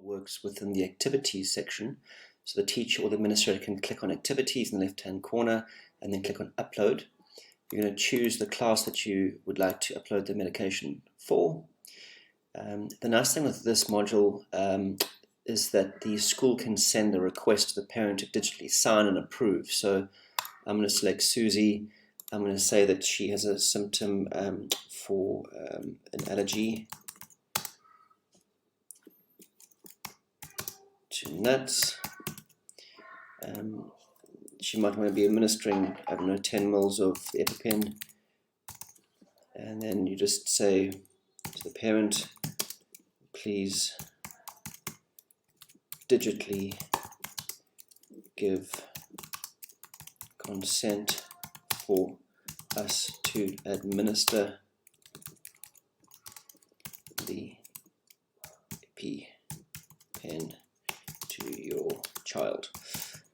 works within the activities section. So the teacher or the administrator can click on activities in the left-hand corner and then click on upload. You're going to choose the class that you would like to upload the medication for. The nice thing with this module is that the school can send a request to the parent to digitally sign and approve. So I'm going to select Susie. I'm going to say that she has a symptom for an allergy to nuts. She might want to be administering, I don't know, 10 mils of the EpiPen. And then you just say to the parent, please digitally give consent for us to administer the EpiPen to your child.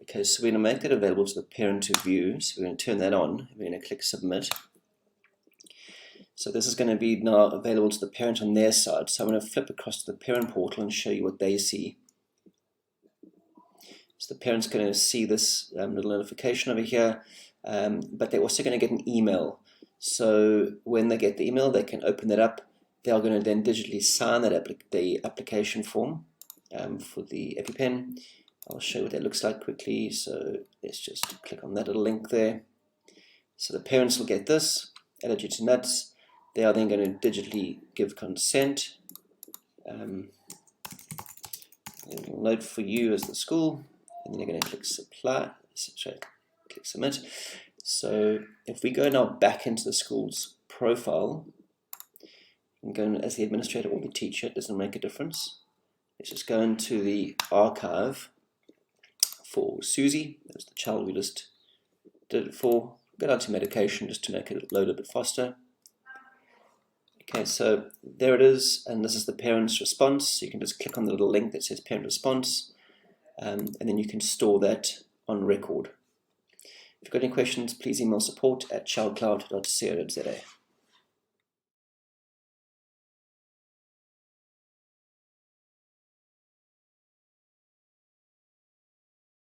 Okay, so we're going to make that available to the parent to view. So we're going to turn that on. We're going to click submit. So this is going to be now available to the parent on their side. So I'm going to flip across to the parent portal and show you what they see. So the parent's going to see this little notification over here, but they're also going to get an email. So when they get the email, they can open that up. They are going to then digitally sign that the application form for the EpiPen. I'll show you what that looks like quickly. So let's just click on that little link there. So the parents will get this, allergy to nuts. They are then going to digitally give consent. A little note for you as the school, and then you're going to click click submit. So if we go now back into the school's profile, you can go as the administrator or the teacher, it doesn't make a difference. Let's just go into the archive for Susie. That's the child we just did it for. Go down to medication just to make it load a bit faster. Okay, so there it is, and this is the parent's response. So you can just click on the little link that says parent response, and then you can store that on record. If you've got any questions, please email support@childcloud.co.za.